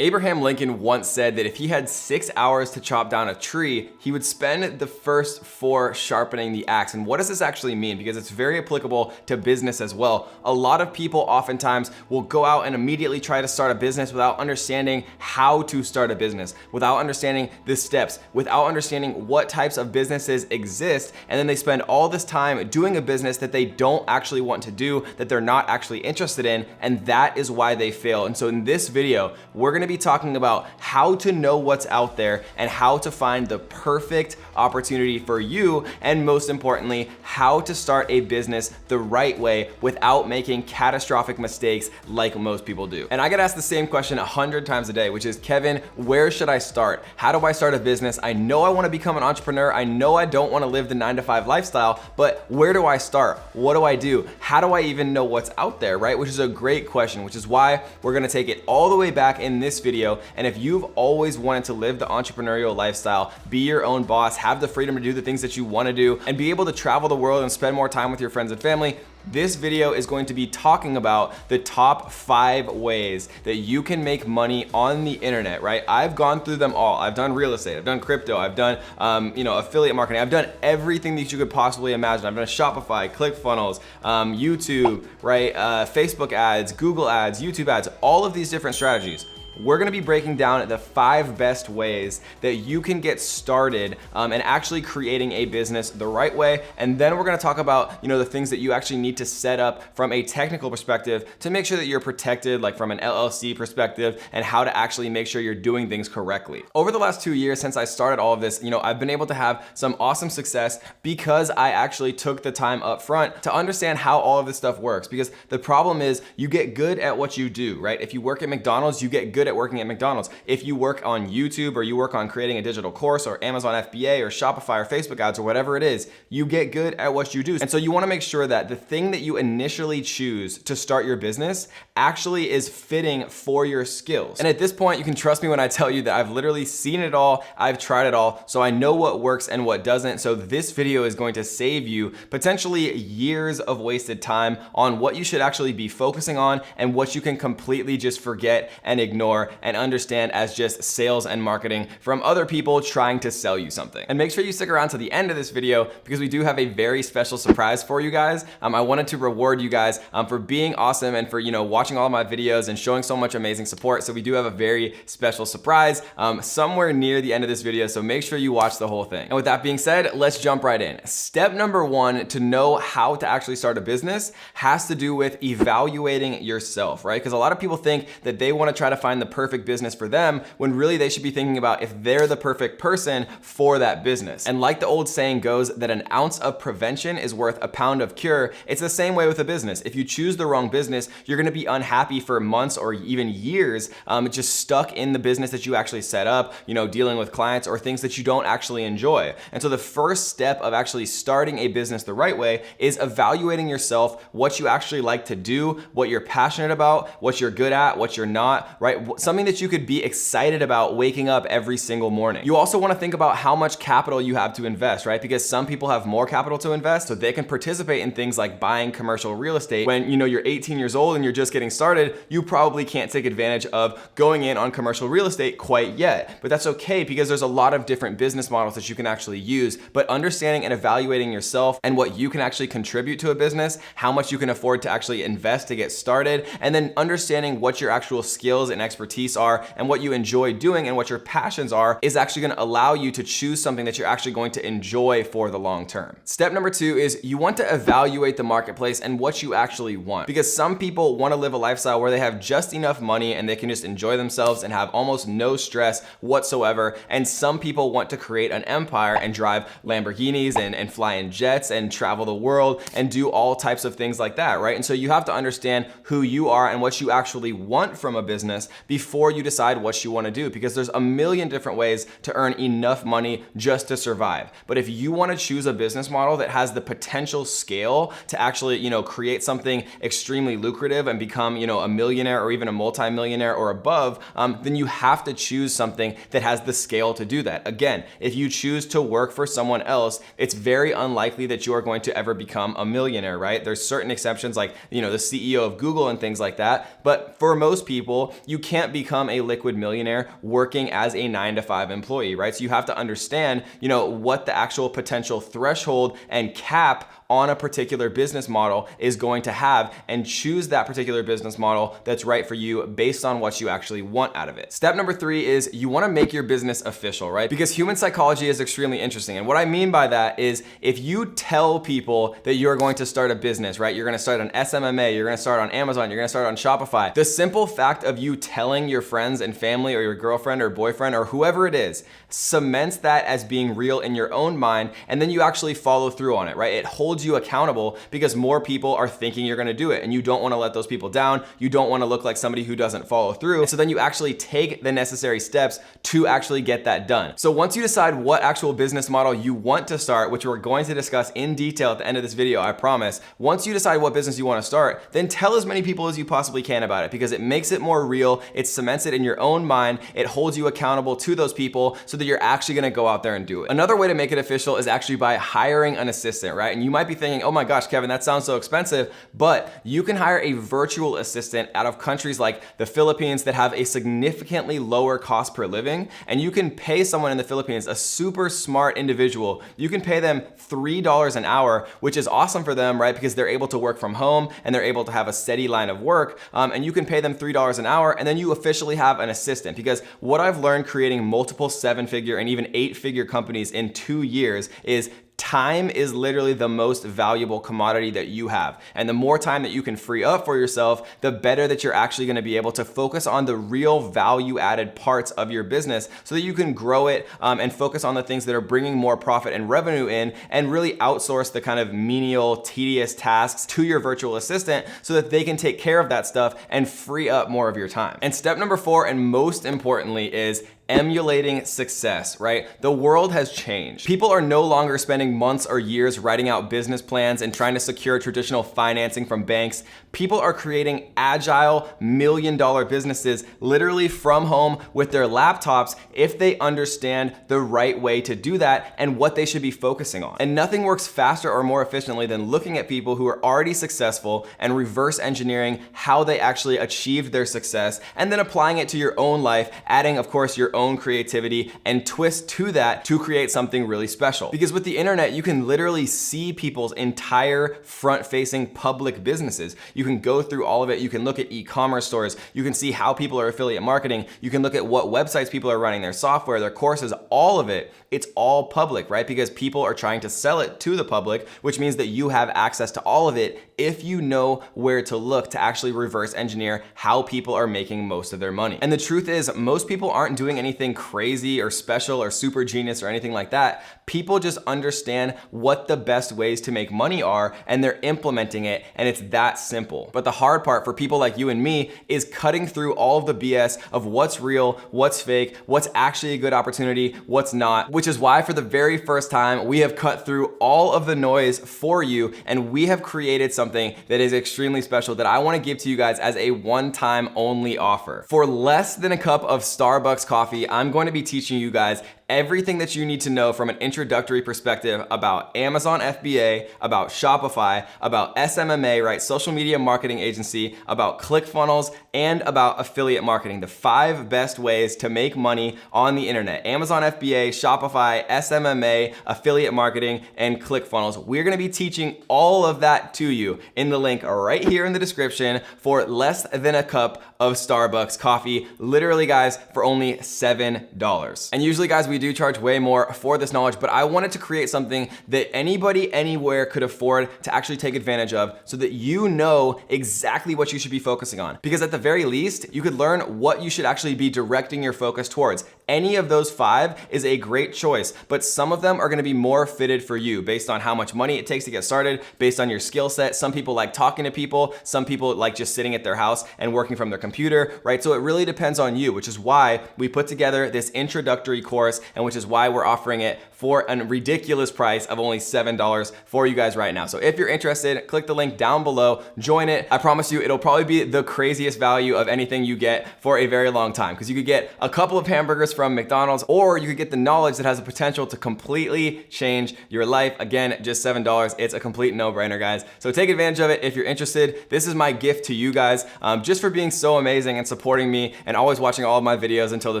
Abraham Lincoln once said that if he had 6 hours to chop down a tree, he would spend the first 4 sharpening the axe. And what does this actually mean? Because it's very applicable to business as well. A lot of people oftentimes will go out and immediately try to start a business without understanding how to start a business, without understanding the steps, without understanding what types of businesses exist. And then they spend all this time doing a business that they don't actually want to do, that they're not actually interested in. And that is why they fail. And so in this video, we're going to be talking about how to know what's out there and how to find the perfect opportunity for you, and most importantly, how to start a business the right way without making catastrophic mistakes like most people do. And I get asked the same question 100 times a day, which is, Kevin, where should I start? How do I start a business? I know I want to become an entrepreneur. I know I don't want to live the 9-to-5 lifestyle, but where do I start? What do I do? How do I even know what's out there, right? Which is a great question, which is why we're going to take it all the way back in this video. And if you've always wanted to live the entrepreneurial lifestyle, be your own boss, have the freedom to do the things that you want to do, and be able to travel the world and spend more time with your friends and family, this video is going to be talking about the top 5 ways that you can make money on the internet, right? I've gone through them all. I've done real estate, I've done crypto, I've done affiliate marketing, I've done everything that you could possibly imagine. I've done Shopify, ClickFunnels, YouTube, right? Facebook ads, Google ads, YouTube ads, all of these different strategies. We're gonna be breaking down the 5 best ways that you can get started and actually creating a business the right way. And then we're gonna talk about the things that you actually need to set up from a technical perspective to make sure that you're protected, like from an LLC perspective, and how to actually make sure you're doing things correctly. Over the last 2 years since I started all of this, I've been able to have some awesome success because I actually took the time up front to understand how all of this stuff works. Because the problem is you get good at what you do, right? If you work at McDonald's, you get good at working at McDonald's. If you work on YouTube or you work on creating a digital course or Amazon FBA or Shopify or Facebook ads or whatever it is, you get good at what you do. And so you want to make sure that the thing that you initially choose to start your business actually is fitting for your skills. And at this point, you can trust me when I tell you that I've literally seen it all, I've tried it all, so I know what works and what doesn't. So this video is going to save you potentially years of wasted time on what you should actually be focusing on and what you can completely just forget and ignore and understand as just sales and marketing from other people trying to sell you something. And make sure you stick around to the end of this video because we do have a very special surprise for you guys. I wanted to reward you guys for being awesome and for watching all of my videos and showing so much amazing support. So we do have a very special surprise somewhere near the end of this video, so make sure you watch the whole thing. And with that being said, let's jump right in. Step number 1 to know how to actually start a business has to do with evaluating yourself, right? Because a lot of people think that they want to try to find the perfect business for them when really they should be thinking about if they're the perfect person for that business. And like the old saying goes that an ounce of prevention is worth a pound of cure, it's the same way with a business. If you choose the wrong business, you're gonna be unhappy for months or even years, just stuck in the business that you actually set up, dealing with clients or things that you don't actually enjoy. And so the first step of actually starting a business the right way is evaluating yourself, what you actually like to do, what you're passionate about, what you're good at, what you're not, right? Something that you could be excited about waking up every single morning. You also want to think about how much capital you have to invest, right? Because some people have more capital to invest, so they can participate in things like buying commercial real estate. When you're 18 years old and you're just getting started, you probably can't take advantage of going in on commercial real estate quite yet. But that's okay because there's a lot of different business models that you can actually use. But understanding and evaluating yourself and what you can actually contribute to a business, how much you can afford to actually invest to get started, and then understanding what your actual skills and expertise are and what you enjoy doing and what your passions are is actually going to allow you to choose something that you're actually going to enjoy for the long term. Step number 2 is you want to evaluate the marketplace and what you actually want, because some people want to live a lifestyle where they have just enough money and they can just enjoy themselves and have almost no stress whatsoever. And some people want to create an empire and drive Lamborghinis and fly in jets and travel the world and do all types of things like that, right? And so you have to understand who you are and what you actually want from a business before you decide what you want to do, because there's a million different ways to earn enough money just to survive. But if you want to choose a business model that has the potential scale to actually, create something extremely lucrative and become, a millionaire or even a multi-millionaire or above, then you have to choose something that has the scale to do that. Again, if you choose to work for someone else, it's very unlikely that you are going to ever become a millionaire, right? There's certain exceptions like, the CEO of Google and things like that. But for most people, you can't can't become a liquid millionaire working as a 9-to-5 employee, right? So you have to understand, what the actual potential threshold and cap on a particular business model is going to have, and choose that particular business model that's right for you based on what you actually want out of it. Step number 3 is you want to make your business official, right? Because human psychology is extremely interesting. And what I mean by that is if you tell people that you're going to start a business, right? You're going to start on SMMA, you're going to start on Amazon, you're going to start on Shopify. The simple fact of you telling your friends and family or your girlfriend or boyfriend or whoever it is cements that as being real in your own mind, and then you actually follow through on it, right? It holds you accountable because more people are thinking you're going to do it, and you don't want to let those people down. You don't want to look like somebody who doesn't follow through. And so then you actually take the necessary steps to actually get that done. So once you decide what actual business model you want to start, which we're going to discuss in detail at the end of this video, I promise. Once you decide what business you want to start, then tell as many people as you possibly can about it, because it makes it more real. It cements it in your own mind. It holds you accountable to those people so that you're actually going to go out there and do it. Another way to make it official is actually by hiring an assistant, right? And you might be thinking, oh my gosh, Kevin, that sounds so expensive, but you can hire a virtual assistant out of countries like the Philippines that have a significantly lower cost per living. And you can pay someone in the Philippines, a super smart individual, you can pay them $3 an hour, which is awesome for them, right? Because they're able to work from home and they're able to have a steady line of work. And you can pay them $3 an hour, and then you officially have an assistant. Because what I've learned creating multiple 7-figure and even 8-figure companies in 2 years is time is literally the most valuable commodity that you have. And the more time that you can free up for yourself, the better that you're actually going to be able to focus on the real value added parts of your business so that you can grow it and focus on the things that are bringing more profit and revenue in, and really outsource the kind of menial, tedious tasks to your virtual assistant so that they can take care of that stuff and free up more of your time. And step number 4, and most importantly, is emulating success, right? The world has changed. People are no longer spending months or years writing out business plans and trying to secure traditional financing from banks. People are creating agile million-dollar businesses literally from home with their laptops if they understand the right way to do that and what they should be focusing on. And nothing works faster or more efficiently than looking at people who are already successful and reverse engineering how they actually achieved their success, and then applying it to your own life, adding, of course, your own creativity and twist to that to create something really special. Because with the internet, you can literally see people's entire front-facing public businesses. You can go through all of it. You can look at e-commerce stores. You can see how people are affiliate marketing. You can look at what websites people are running, their software, their courses, all of it. It's all public, right? Because people are trying to sell it to the public, which means that you have access to all of it if you know where to look to actually reverse engineer how people are making most of their money. And the truth is, most people aren't doing anything crazy or special or super genius or anything like that. People just understand what the best ways to make money are, and they're implementing it, and it's that simple. But the hard part for people like you and me is cutting through all of the BS of what's real, what's fake, what's actually a good opportunity, what's not, which is why for the very first time, we have cut through all of the noise for you, and we have created something that is extremely special that I want to give to you guys as a one-time only offer. For less than a cup of Starbucks coffee, I'm going to be teaching you guys everything that you need to know from an introductory perspective about Amazon FBA, about Shopify, about SMMA, right? Social media marketing agency, about ClickFunnels, and about affiliate marketing. The 5 best ways to make money on the internet. Amazon FBA, Shopify, SMMA, affiliate marketing, and ClickFunnels. We're gonna be teaching all of that to you in the link right here in the description for less than a cup of Starbucks coffee. Literally, guys, for only $7. And usually, guys, we do charge way more for this knowledge, but I wanted to create something that anybody anywhere could afford to actually take advantage of so that you know exactly what you should be focusing on. Because at the very least, you could learn what you should actually be directing your focus towards. Any of those 5 is a great choice, but some of them are gonna be more fitted for you based on how much money it takes to get started, based on your skill set. Some people like talking to people, some people like just sitting at their house and working from their computer, right? So it really depends on you, which is why we put together this introductory course, and which is why we're offering it for a ridiculous price of only $7 for you guys right now. So if you're interested, click the link down below, join it. I promise you, it'll probably be the craziest value of anything you get for a very long time, because you could get a couple of hamburgers from McDonald's, or you could get the knowledge that has the potential to completely change your life. Again, just $7. It's a complete no-brainer, guys. So take advantage of it if you're interested. This is my gift to you guys, just for being so amazing and supporting me and always watching all of my videos until the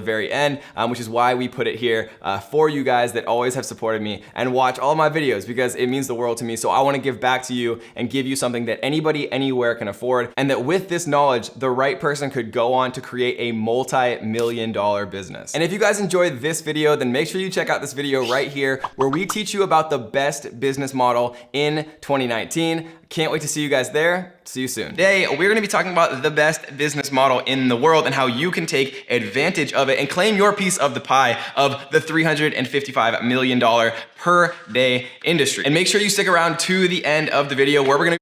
very end, which is why we put it here for you guys that always have supported me and watch all my videos, because it means the world to me. So I want to give back to you and give you something that anybody anywhere can afford, and that with this knowledge, the right person could go on to create a multi-million-dollar business. And if you guys enjoyed this video, then make sure you check out this video right here where we teach you about the best business model in 2019. Can't wait to see you guys there. See you soon. Today, we're gonna be talking about the best business model in the world and how you can take advantage of it and claim your piece of the pie of the $355 million per day industry. And make sure you stick around to the end of the video where we're gonna